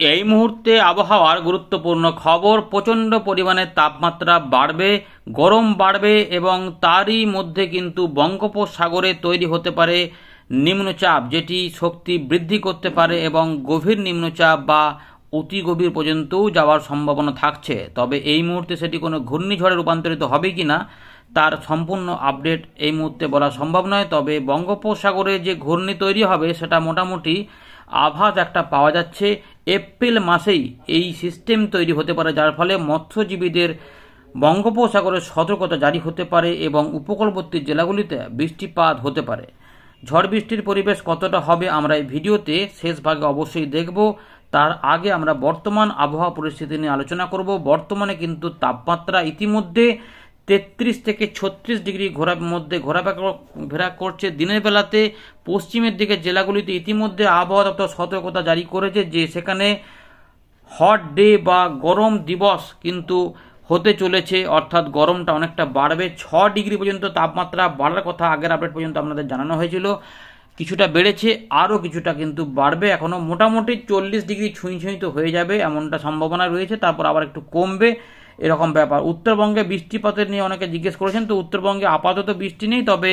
এই মুহূর্তে আবহাওয়ার গুরুত্বপূর্ণ খবর। প্রচণ্ড পরিমাণে তাপমাত্রা বাড়বে, গরম বাড়বে এবং তারই মধ্যে কিন্তু বঙ্গোপসাগরে তৈরি হতে পারে নিম্নচাপ, যেটি শক্তি বৃদ্ধি করতে পারে এবং গভীর নিম্নচাপ বা অতি গভীর পর্যন্তও যাওয়ার সম্ভাবনা থাকছে। তবে এই মুহূর্তে সেটি কোনো ঘূর্ণিঝড়ে রূপান্তরিত হবে কিনা তার সম্পূর্ণ আপডেট এই মুহূর্তে বলা সম্ভব নয়। তবে বঙ্গোপসাগরে যে ঘূর্ণি তৈরি হবে সেটা মোটামুটি আভাস একটা পাওয়া যাচ্ছে। এপ্রিল মাসেই এই সিস্টেম তৈরি হতে পারে, যার ফলে মৎস্যজীবীদের বঙ্গোপসাগরে সতর্কতা জারি হতে পারে এবং উপকূলবর্তী জেলাগুলিতে বৃষ্টিপাত হতে পারে। ঝড় বৃষ্টির পরিবেশ কতটা হবে আমরা এই ভিডিওতে শেষ ভাগে অবশ্যই দেখব। তার আগে আমরা বর্তমান আবহাওয়া পরিস্থিতি নিয়ে আলোচনা করব। বর্তমানে কিন্তু তাপমাত্রা ইতিমধ্যে 33 থেকে 36 ডিগ্রি ঘোরাফেরা করছে। দিনের বেলাতে পশ্চিমের দিকে জেলাগুলিতে ইতিমধ্যে আবহাওয়া দপ্তর সতর্কতা জারি করেছে যে সেখানে হট ডে বা গরম দিবস কিন্তু হতে চলেছে, অর্থাৎ গরমটা অনেকটা বাড়বে। 6 ডিগ্রি পর্যন্ত তাপমাত্রা বাড়ার কথা আগের আপডেট পর্যন্ত আপনাদের জানানো হয়েছিল। কিছুটা বেড়েছে, আরও কিছুটা কিন্তু বাড়বে। এখনও মোটামুটি 40 ডিগ্রি ছুঁই তো হয়ে যাবে এমনটা সম্ভাবনা রয়েছে, তারপর আবার একটু কমবে, এরকম ব্যাপার। উত্তরবঙ্গে বৃষ্টিপাতের নিয়ে অনেকে জিজ্ঞেস করেছেন, তো উত্তরবঙ্গে আপাতত বৃষ্টি নেই, তবে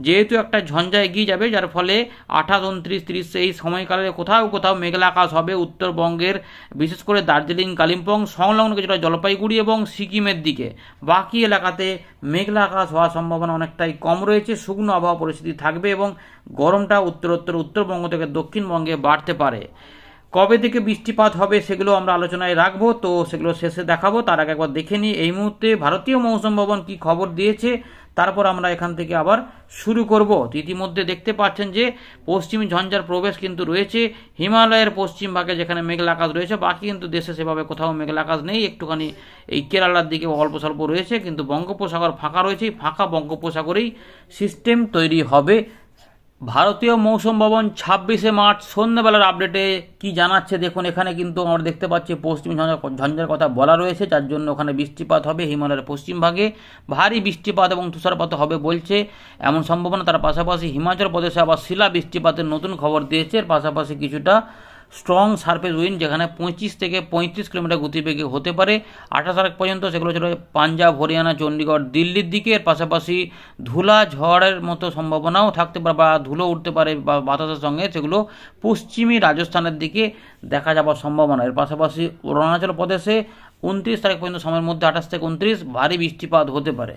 যেহেতু একটা ঝঞ্ঝা এগিয়ে যাবে যার ফলে 28, 29, 30 এই সময়কালে কোথাও কোথাও মেঘলা আকাশ হবে উত্তরবঙ্গের, বিশেষ করে দার্জিলিং, কালিম্পং সংলগ্ন কিছুটা জলপাইগুড়ি এবং সিকিমের দিকে। বাকি এলাকাতে মেঘলা আকাশ হওয়ার সম্ভাবনা অনেকটাই কম রয়েছে। শুকনো আবহাওয়া পরিস্থিতি থাকবে এবং গরমটা উত্তরবঙ্গ থেকে দক্ষিণবঙ্গে বাড়তে পারে। কবে থেকে বৃষ্টিপাত হবে সেগুলো আমরা আলোচনায় রাখবো, তো সেগুলো শেষে দেখাবো। তার আগে একবার দেখে নিই এই মুহূর্তে ভারতীয় মৌসুম ভবন কি খবর দিয়েছে, তারপর আমরা এখান থেকে আবার শুরু করব। ইতিমধ্যে দেখতে পাচ্ছেন যে পশ্চিমী ঝঞ্ঝার প্রবেশ কিন্তু রয়েছে হিমালয়ের পশ্চিম ভাগে, যেখানে মেঘলা আকাশ রয়েছে। বাকি কিন্তু দেশে সেভাবে কোথাও মেঘলা আকাশ নেই, একটুখানি এই কেরালার দিকে অল্প স্বল্প রয়েছে, কিন্তু বঙ্গোপসাগর ফাঁকা রয়েছে। ফাঁকা বঙ্গোপসাগরেই সিস্টেম তৈরি হবে। ভারতীয় মৌসুম ভবন 26শে মার্চ সন্ধ্যাবেলার আপডেটে কি জানাচ্ছে দেখুন। এখানে কিন্তু আমরা দেখতে পাচ্ছি পশ্চিমী ঝঞ্ঝার কথা বলা রয়েছে, যার জন্য ওখানে বৃষ্টিপাত হবে হিমালয়ের পশ্চিম ভাগে, ভারী বৃষ্টিপাত এবং তুষারপাত হবে বলছে এমন সম্ভাবনা। তার পাশাপাশি হিমাচল প্রদেশে আবার শিলা বৃষ্টিপাতের নতুন খবর দিয়েছে। এর পাশাপাশি কিছুটা স্ট্রং সারফেস উইন্ড, যেখানে 25 থেকে 35 কিলোমিটার গতিবেগে হতে পারে 28 তারিখ পর্যন্ত। সেগুলো ছিল পাঞ্জাব, হরিয়ানা, চণ্ডীগড়, দিল্লির দিকে। এর পাশাপাশি ধুলা ঝড়ের মতো সম্ভাবনাও থাকতে পারে বা ধুলো উঠতে পারে বা বাতাসের সঙ্গে, সেগুলো পশ্চিমী রাজস্থানের দিকে দেখা যাওয়ার সম্ভাবনা। এর পাশাপাশি অরুণাচল প্রদেশে 29 তারিখ পর্যন্ত সময়ের মধ্যে 28 থেকে 29 ভারী বৃষ্টিপাত হতে পারে।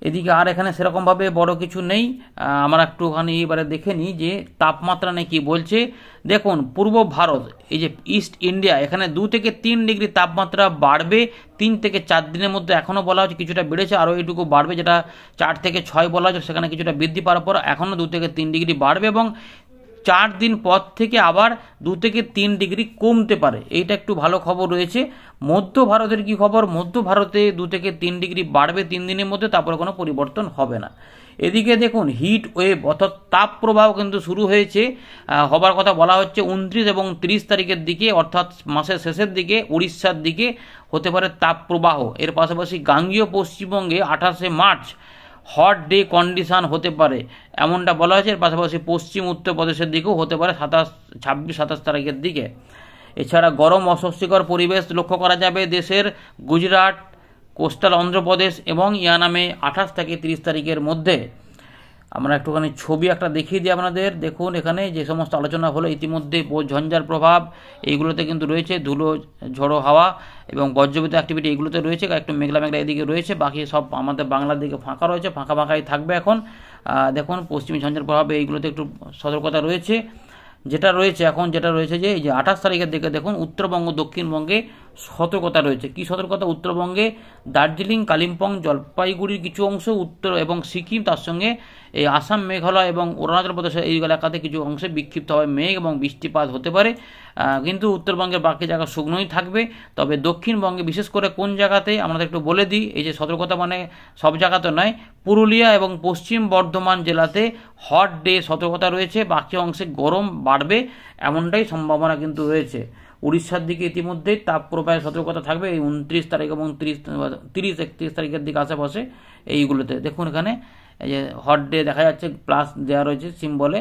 এদিকে আর এখানে সেরকমভাবে বড় কিছু নেই। আমরা একটুখানি এবারে দেখে নিই যে তাপমাত্রা নিয়ে কী বলছে। দেখুন, পূর্ব ভারত, এই যে ইস্ট ইন্ডিয়া, এখানে 2 থেকে 3 ডিগ্রি তাপমাত্রা বাড়বে 3 থেকে 4 দিনের মধ্যে। এখনও বলা হচ্ছে কিছুটা বেড়েছে, আরও এইটুকু বাড়বে, যেটা 4 থেকে 6 বলা হচ্ছে, সেখানে কিছুটা বৃদ্ধি পাওয়ার পর এখনও 2 থেকে 3 ডিগ্রি বাড়বে এবং 4 দিন পর থেকে আবার 2 থেকে 3 ডিগ্রি কমতে পারে। এইটা একটু ভালো খবর রয়েছে। মধ্য ভারতের কি খবর? মধ্য ভারতে 2 থেকে 3 ডিগ্রি বাড়বে 3 দিনের মধ্যে, তারপরে কোনো পরিবর্তন হবে না। এদিকে দেখুন, হিট ওয়েভ অর্থাৎ তাপ প্রবাহ কিন্তু শুরু হয়েছে, হবার কথা বলা হচ্ছে 29 এবং 30 তারিখের দিকে, অর্থাৎ মাসের শেষের দিকে উড়িষ্যার দিকে হতে পারে তাপ প্রবাহ। এর পাশাপাশি গাঙ্গীয় পশ্চিমবঙ্গে 28শে মার্চ হট ডে কন্ডিশন হতে পারে এমনটা বলা হয়েছে। এর পাশাপাশি পশ্চিম উত্তরপ্রদেশের দিকেও হতে পারে 26-27 তারিখের দিকে। এছাড়া গরম অস্বস্তিকর পরিবেশ লক্ষ্য করা যাবে দেশের গুজরাট, কোস্টাল অন্ধ্রপ্রদেশ এবং ইয়ানামে 28 থেকে 30 তারিখের মধ্যে। আমরা একটুখানি ছবি একটা দেখিয়ে দিই আপনাদের। দেখুন, এখানে যে সমস্ত আলোচনা হলো ইতিমধ্যে ঝঞ্ঝার প্রভাব এইগুলোতে কিন্তু রয়েছে, ধুলো, ঝড়ো হাওয়া এবং বজ্রবিদ্যুৎ অ্যাক্টিভিটি এইগুলোতে রয়েছে, একটু মেঘলা এদিকে রয়েছে। বাকি সব আমাদের বাংলার দিকে ফাঁকা রয়েছে, ফাঁকাই থাকবে এখন। দেখুন, পশ্চিমী ঝঞ্ঝার প্রভাবে এইগুলোতে একটু সতর্কতা রয়েছে। যেটা রয়েছে যে এই যে 28 তারিখের দিকে দেখুন উত্তরবঙ্গ, দক্ষিণবঙ্গে সতর্কতা রয়েছে। কি সতর্কতা? উত্তরবঙ্গে দার্জিলিং, কালিম্পং, জলপাইগুড়ির কিছু অংশ, উত্তর এবং সিকিম, তার সঙ্গে এই আসাম, মেঘালয় এবং অরুণাচল প্রদেশের এই এলাকাতে কিছু অংশে বিক্ষিপ্তভাবে মেঘ এবং বৃষ্টিপাত হতে পারে। কিন্তু উত্তরবঙ্গের বাকি জায়গা শুকনোই থাকবে। তবে দক্ষিণবঙ্গে বিশেষ করে কোন জায়গাতে আমরা একটু বলে দিই, এই যে সতর্কতা মানে সব জায়গাতে নয়, পুরুলিয়া এবং পশ্চিম বর্ধমান জেলাতে হট ডে সতর্কতা রয়েছে। বাকি অংশে গরম বাড়বে এমনটাই সম্ভাবনা কিন্তু রয়েছে। উড়িষ্যার দিকে ইতিমধ্যেই তাপ প্রবাহের সতর্কতা থাকবে এই 29 তারিখ এবং 30-31 তারিখের দিকে আশেপাশে। এইগুলোতে দেখুন, এখানে এই যে হট ডে দেখা যাচ্ছে, প্লাস দেওয়া রয়েছে সিম্বলে।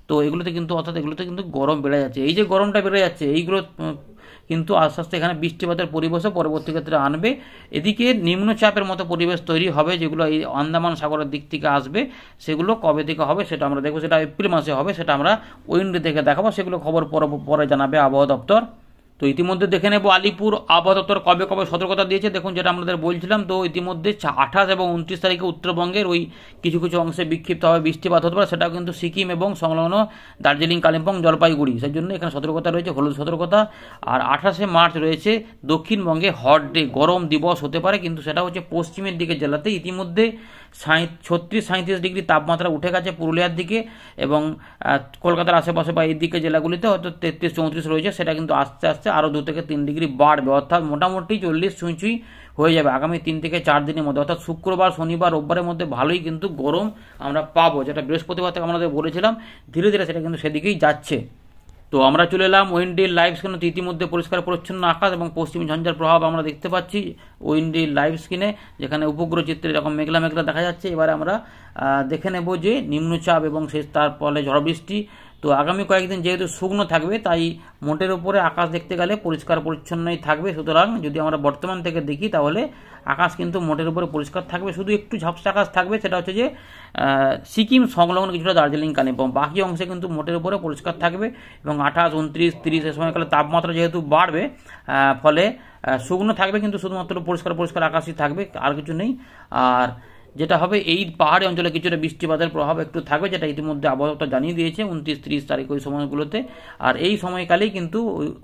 তো এগুলোতে কিন্তু গরম বেড়ে যাচ্ছে। এই যে গরমটা বেড়ে যাচ্ছে, এইগুলো কিন্তু আস্তে আস্তে এখানে বৃষ্টিপাতের পরিবেশও পরবর্তী ক্ষেত্রে আনবে। এদিকে নিম্নচাপের মতো পরিবেশ তৈরি হবে, যেগুলো এই আন্দামান সাগরের দিক থেকে আসবে, সেগুলো কবে থেকে হবে সেটা আমরা দেখবো। সেটা এপ্রিল মাসে হবে, সেটা আমরা উইন্ডো থেকে দেখাবো, সেগুলো খবর পরে জানাবে আবহাওয়া দপ্তর। তো ইতিমধ্যে দেখে নেব আলিপুর আবহাওয়া দপ্তর কবে কবে সতর্কতা দিয়েছে। দেখুন, যেটা আমাদের বলছিলাম, তো ইতিমধ্যে 28 এবং 29 তারিখে উত্তরবঙ্গের ওই কিছু কিছু অংশে বিক্ষিপ্তভাবে বৃষ্টিপাত হতে পারে, সেটাও কিন্তু সিকিম এবং সংলগ্ন দার্জিলিং, কালিম্পং, জলপাইগুড়ি, সেই জন্য এখানে সতর্কতা রয়েছে, হলুদ সতর্কতা। আর 28 মার্চ রয়েছে দক্ষিণবঙ্গে হট ডে, গরম দিবস হতে পারে, কিন্তু সেটা হচ্ছে পশ্চিমের দিকে জেলাতে। ইতিমধ্যে 36-37 ডিগ্রি তাপমাত্রা উঠে গেছে পুরুলিয়ার দিকে, এবং কলকাতার আশেপাশে বা এই দিকে জেলাগুলিতে হয়তো 33-34 রয়েছে, সেটা কিন্তু আস্তে আস্তে আরও 2 থেকে 3 ডিগ্রি বাড়বে, অর্থাৎ মোটামুটি 40 ছুঁই হয়ে যাবে আগামী 3 থেকে 4 দিনের মধ্যে, অর্থাৎ শুক্রবার, শনিবার, রোববারের মধ্যে ভালোই কিন্তু গরম আমরা পাবো, যেটা বৃহস্পতিবার থেকে আমাদের বলেছিলাম। ধীরে ধীরে সেটা কিন্তু সেদিকেই যাচ্ছে। তো আমরা চলে এলাম উইন্ডির লাইভ স্ক্রিনে। তো ইতিমধ্যে পরিষ্কার পরিচ্ছন্ন আকাশ এবং পশ্চিমী ঝঞ্ঝার প্রভাব আমরা দেখতে পাচ্ছি উইন্ডির লাইভ স্ক্রিনে, যেখানে উপগ্রহ চিত্রে এরকম মেঘলা মেঘলা দেখা যাচ্ছে। এবারে আমরা দেখে নেব যে নিম্নচাপ এবং তার ফলে ঝড় বৃষ্টি। তো আগামী কয়েকদিন যেহেতু শুকনো থাকবে, তাই মোটের উপরে আকাশ দেখতে গেলে পরিষ্কার পরিচ্ছন্নই থাকবে। সুতরাং যদি আমরা বর্তমান থেকে দেখি, তাহলে আকাশ কিন্তু মোটের উপরে পরিষ্কার থাকবে, শুধু একটু ঝাপসা আকাশ থাকবে, সেটা হচ্ছে যে সিকিম সংলগ্ন কিছুটা দার্জিলিং, কালিম্পং, বাকি অংশে কিন্তু মোটের উপরে পরিষ্কার থাকবে। এবং 28, 29, 30 এ সময়কালে তাপমাত্রা যেহেতু বাড়বে, ফলে শুকনো থাকবে, কিন্তু শুধুমাত্র পরিষ্কার আকাশই থাকবে, আর কিছু নেই। আর যেটা হবে, এই পাহাড়ি অঞ্চলে কিছুটা বৃষ্টিপাতের প্রভাব একটু থাকবে, যেটা ইতিমধ্যে আবহাওয়া দপ্তর জানিয়ে দিয়েছে 29-30 তারিখ ওই সময়গুলোতে। আর এই সময়কালেই কিন্তু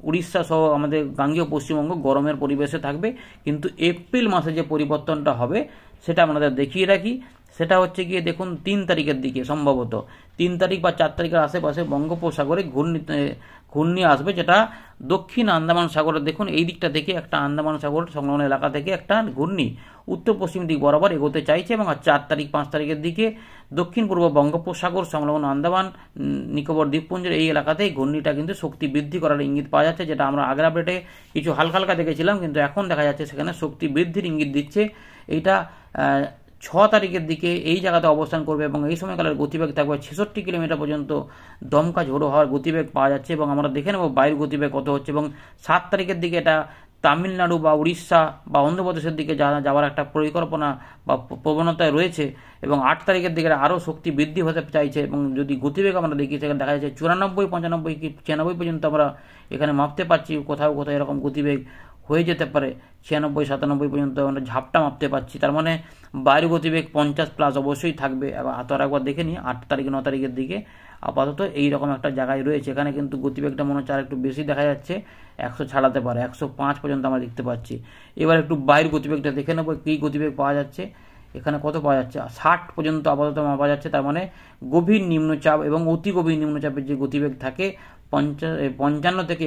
উড়িষ্যা সহ আমাদের গাঙ্গেয় পশ্চিমবঙ্গ গরমের পরিবেশে থাকবে। কিন্তু এপ্রিল মাসে যে পরিবর্তনটা হবে সেটা আমাদের দেখিয়ে রাখি। সেটা হচ্ছে গিয়ে দেখুন 3 তারিখের দিকে, সম্ভবত 3 তারিখ বা 4 তারিখের আশেপাশে বঙ্গোপসাগরে ঘূর্ণি আসবে, যেটা দক্ষিণ আন্দামান সাগরের, দেখুন এই দিকটা থেকে একটা আন্দামান সাগর সংলগ্ন এলাকা থেকে একটা ঘূর্ণি উত্তর পশ্চিম দিক বরাবর এগোতে চাইছে, এবং 4 তারিখ 5 তারিখের দিকে দক্ষিণ পূর্ব বঙ্গোপসাগর সংলগ্ন আন্দামান নিকোবর দ্বীপপুঞ্জের এই এলাকাতেই ঘূর্ণিটা কিন্তু শক্তি বৃদ্ধি করার ইঙ্গিত পাওয়া যাচ্ছে, যেটা আমরা আগের আপডেটে কিছু হালকা দেখেছিলাম, কিন্তু এখন দেখা যাচ্ছে সেখানে শক্তি বৃদ্ধির ইঙ্গিত দিচ্ছে। এইটা 6 তারিখের দিকে এই জায়গাতে অবস্থান করবে, এবং এই সময়কালের গতিবেগ থাকবে 66 কিলোমিটার পর্যন্ত দমকা ঝোড়ো হওয়ার গতিবেগ পাওয়া যাচ্ছে, এবং আমরা দেখে নেব বায়ুর গতিবেগ কত হচ্ছে। এবং 7 তারিখের দিকে এটা তামিলনাড়ু বা উড়িষ্যা বা অন্ধ্রপ্রদেশের দিকে যাওয়ার একটা পরিকল্পনা বা প্রবণতায় রয়েছে, এবং 8 তারিখের দিকে আরও শক্তি বৃদ্ধি হতে চাইছে। এবং যদি গতিবেগ আমরা দেখি, সেখানে দেখা যাচ্ছে 94, 95 কি 96 পর্যন্ত আমরা এখানে মাপতে পারছি, কোথাও এরকম গতিবেগ হয়ে যেতে পারে 96, 97 পর্যন্ত আমরা ঝাপটা মাপতে পারছি। তার মানে বায়ুর গতিবেগ 50+ অবশ্যই থাকবে। এবার একবার দেখে নিই 8 তারিখ 9 তারিখের দিকে আপাতত এইরকম একটা জায়গায় রয়েছে। এখানে কিন্তু গতিবেগটা মনে হচ্ছে আর একটু বেশি দেখা যাচ্ছে, 100 ছাড়াতে পারে, 105 পর্যন্ত আমরা দেখতে পাচ্ছি। এবার একটু বায়ুর গতিবেগটা দেখে নেবো, কী গতিবেগ পাওয়া যাচ্ছে। এখানে কত পাওয়া যাচ্ছে, 60 পর্যন্ত আপাতত মাপা যাচ্ছে। তার মানে গভীর নিম্নচাপ এবং অতি গভীর নিম্নচাপের যে গতিবেগ থাকে 55 থেকে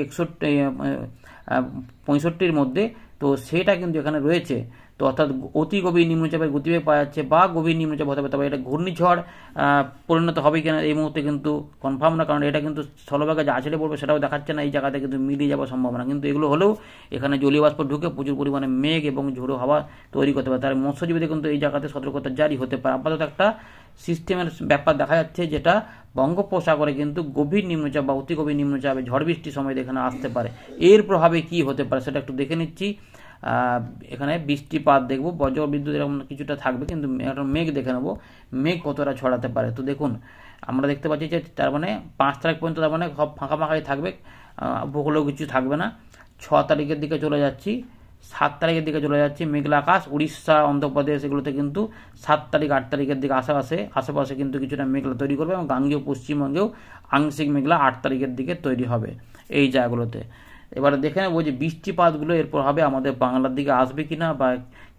65 মধ্যে, তো সেটা কিন্তু এখানে রয়েছে। তো অর্থাৎ অতি গভীর নিম্নচাপের গতিবেগ পাওয়া যাচ্ছে, বা গভীর নিম্নচাপ হতে পারে। তবে এটা ঘূর্ণিঝড় পরিণত হবে কিনা এই মুহূর্তে কিন্তু কনফার্ম না, কারণ এটা কিন্তু স্থলভাগে যা আছড়ে পড়বে সেটাও দেখাচ্ছে না, এই জায়গাতে কিন্তু মিলিয়ে যাওয়ার সম্ভাবনা। কিন্তু এগুলো হলেও এখানে জলীয় বাষ্প ঢুকে প্রচুর পরিমাণে মেঘ এবং ঝোড়ো হাওয়া তৈরি করতে পারে, তার মৎস্যজীবীদের কিন্তু এই জায়গাতে সতর্কতা জারি হতে পারে। আপাতত একটা সিস্টেমের ব্যাপার দেখা যাচ্ছে, যেটা বঙ্গোপসাগরে কিন্তু গভীর নিম্নচাপ বা অতি গভীর নিম্নচাপে ঝড় বৃষ্টির সময় এখানে আসতে পারে। এর প্রভাবে কি হতে পারে সেটা একটু দেখে নিচ্ছি। এখানে বৃষ্টিপাত দেখব, বজ্র বিদ্যুৎ এরকম কিছুটা থাকবে, কিন্তু একটা মেঘ দেখে নেবো মেঘ কতটা ছড়াতে পারে। তো দেখুন আমরা দেখতে পাচ্ছি যে তার মানে 5 তারিখ পর্যন্ত তার মানে সব ফাঁকাই থাকবে, উপকূলেও কিছু থাকবে না। 6 তারিখের দিকে চলে যাচ্ছি, 7 তারিখের দিকে চলে যাচ্ছি, মেঘলা আকাশ উড়িষ্যা, অন্ধ্রপ্রদেশ এগুলোতে কিন্তু 7 তারিখ 8 তারিখের দিকে আশেপাশে কিন্তু কিছুটা মেঘলা তৈরি করবে, এবং গাঙ্গেয় পশ্চিমবঙ্গেও আংশিক মেঘলা 8 তারিখের দিকে তৈরি হবে এই জায়গাগুলোতে। এবারে দেখে নেবো যে বৃষ্টিপাতগুলো এরপর হবে আমাদের বাংলার দিকে আসবে কিনা, বা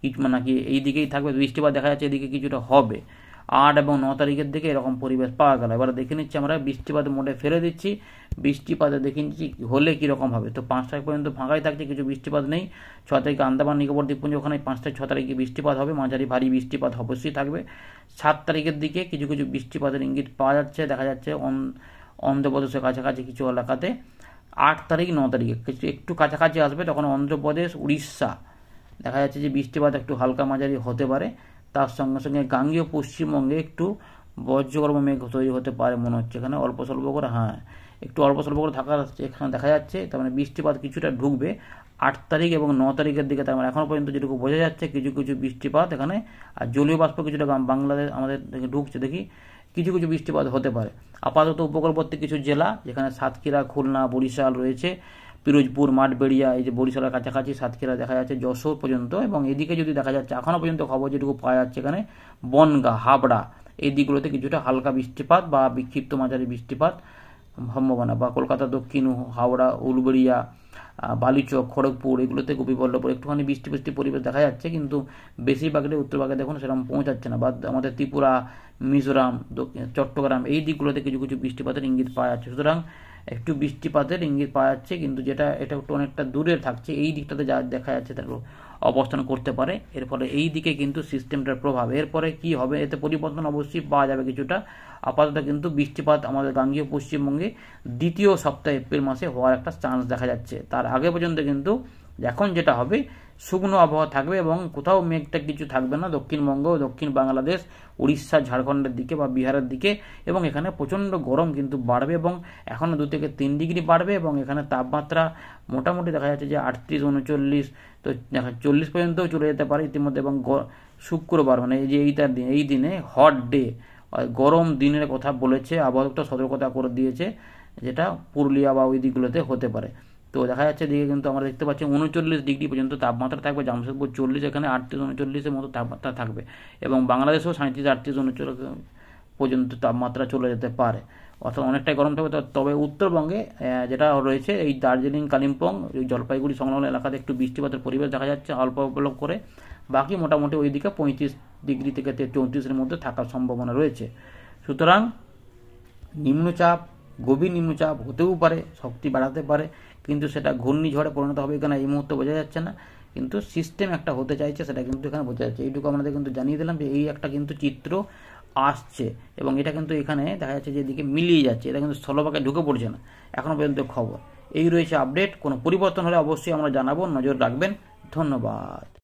কিছু নাকি এই দিকেই থাকবে। বৃষ্টিপাত দেখা যাচ্ছে এদিকে কিছুটা হবে 8 এবং 9 তারিখের দিকে এরকম পরিবেশ পাওয়া গেল। এবারে দেখে নিচ্ছি আমরা বৃষ্টিপাত মোডে ফেলে দিচ্ছি, বৃষ্টিপাতে দেখে নিচ্ছি হলে কীরকম হবে। তো 5 তারিখ পর্যন্ত ফাঁকাই থাকছে, কিছু বৃষ্টিপাত নেই। 6 তারিখে আন্দামান নিকোবর দ্বীপপুঞ্জ, ওখানে 5 থেকে 6 তারিখে বৃষ্টিপাত হবে, মাঝারি ভারী বৃষ্টিপাত অবশ্যই থাকবে। 7 তারিখের দিকে কিছু বৃষ্টিপাতের ইঙ্গিত পাওয়া যাচ্ছে, দেখা যাচ্ছে অন্ধ্রপ্রদেশের কাছাকাছি কিছু এলাকাতে। 8 তারিখ 9 তারিখে একটু কাছাকাছি আসবে, তখন অন্ধ্রপ্রদেশ উড়িষ্যা দেখা যাচ্ছে যে বৃষ্টিপাত একটু হালকা মাঝারি হতে পারে। তার সঙ্গে সঙ্গে গাঙ্গেয় পশ্চিমবঙ্গে একটু বজ্রগর্ভ মেঘ তৈরি হতে পারে মনে হচ্ছে, এখানে অল্প স্বল্প করে। হ্যাঁ, একটু অল্প স্বল্প করে থাকা এখানে দেখা যাচ্ছে, তার মানে বৃষ্টিপাত কিছুটা ঢুকবে 8 তারিখ এবং 9 তারিখের দিকে। তার মানে এখনও পর্যন্ত যেটুকু বোঝা যাচ্ছে কিছু কিছু বৃষ্টিপাত এখানে, আর জলীয় বাষ্প কিছুটা বাংলাদেশ আমাদের ঢুকছে, দেখি কিছু কিছু বৃষ্টিপাত হতে পারে। আপাতত উপকূলবর্তী কিছু জেলা যেখানে সাতক্ষীরা, খুলনা, বরিশাল রয়েছে, পিরোজপুর, মাঠবেড়িয়া, এই যে বরিশালের কাছাকাছি সাতক্ষীরা দেখা যাচ্ছে, যশোর পর্যন্ত, এবং এদিকে যদি দেখা যাচ্ছে এখনও পর্যন্ত খবর যেটুকু পাওয়া যাচ্ছে এখানে বনগাঁ, হাবড়া এই দিকগুলোতে কিছুটা হালকা বৃষ্টিপাত বা বিক্ষিপ্ত মাঝারি বৃষ্টিপাত সম্ভাবনা, বা কলকাতা দক্ষিণ, হাওড়া, উলবেড়িয়া, বালিচক, খড়গপুর এগুলোতে গোপীবল্লভপুর একটুখানি বৃষ্টি পরিবেশ দেখা যাচ্ছে, কিন্তু বেশিরভাগটাই উত্তরভাগে দেখুন সেরকম পৌঁছাচ্ছে না। বা আমাদের ত্রিপুরা, মিজোরাম, চট্টগ্রাম এই দিকগুলোতে কিছু কিছু বৃষ্টিপাতের ইঙ্গিত পাওয়া যাচ্ছে। সুতরাং একটু বৃষ্টিপাতের ইঙ্গিত পাওয়া যাচ্ছে, কিন্তু যেটা এটা একটু অনেকটা দূরে থাকছে, এই দিকটাতে যা দেখা যাচ্ছে তার অবস্থান করতে পারে। এর ফলে এই দিকে কিন্তু সিস্টেমটার প্রভাব, এরপরে কি হবে এতে পরিবর্তন অবশ্যই পাওয়া যাবে কিছুটা। আপাতত কিন্তু বৃষ্টিপাত আমাদের গাঙ্গেয় পশ্চিমবঙ্গে দ্বিতীয় সপ্তাহে এপ্রিল মাসে হওয়ার একটা চান্স দেখা যাচ্ছে। তার আগে পর্যন্ত কিন্তু এখন যেটা হবে শুকনো আবহাওয়া থাকবে এবং কোথাও মেঘটা কিছু থাকবে না দক্ষিণবঙ্গ, দক্ষিণ বাংলাদেশ, উড়িষ্যা, ঝাড়খণ্ডের দিকে বা বিহারের দিকে, এবং এখানে প্রচণ্ড গরম কিন্তু বাড়বে এবং এখনও 2 থেকে 3 ডিগ্রি বাড়বে, এবং এখানে তাপমাত্রা মোটামুটি দেখা যাচ্ছে যে 38, 39 তো 40 পর্যন্তও চলে যেতে পারে ইতিমধ্যে। এবং শুক্রবার মানে এই যে এই দিনে হট ডে, গরম দিনের কথা বলেছে আবহাওয়া, সতর্কতা করে দিয়েছে, যেটা পুরুলিয়া বা ওই দিকগুলোতে হতে পারে। তো দেখা যাচ্ছে দিকে কিন্তু আমরা দেখতে পাচ্ছি 39 ডিগ্রি পর্যন্ত তাপমাত্রা থাকবে, জামশেদপুর 40, এখানে 38, 39-এর মতো তাপমাত্রা থাকবে, এবং বাংলাদেশেও 37, 38, 39 পর্যন্ত তাপমাত্রা চলে যেতে পারে, অর্থাৎ অনেকটাই গরম থাকবে। তবে উত্তরবঙ্গে যেটা রয়েছে এই দার্জিলিং, কালিম্পং, এই জলপাইগুড়ি সংলগ্ন এলাকাতে একটু বৃষ্টিপাতের পরিবেশ দেখা যাচ্ছে অল্প অল্প করে, বাকি মোটামুটি ওইদিকে 35 ডিগ্রি থেকে 34-এর মধ্যে থাকার সম্ভাবনা রয়েছে। সুতরাং নিম্নচাপ, গভীর নিম্নচাপ হতেও পারে, শক্তি বাড়াতে পারে, কিন্তু সেটা ঘূর্ণিঝড়ে পরিণত হবে কিনা এই মুহূর্তে বোঝা যাচ্ছে না, কিন্তু সিস্টেম একটা হতে চাইছে সেটা কিন্তু এখানে বোঝা যাচ্ছে। এইটুকু আমাদের কিন্তু জানিয়ে দিলাম যে এই একটা কিন্তু চিত্র আসছে, এবং এটা কিন্তু এখানে দেখা যাচ্ছে যে এদিকে মিলিয়ে যাচ্ছে, এটা কিন্তু স্থলভাগে ঢুকে পড়ছে না এখনও পর্যন্ত খবর। এই রয়েছে আপডেট, কোনো পরিবর্তন হলে অবশ্যই আমরা জানাবো, নজর রাখবেন। ধন্যবাদ।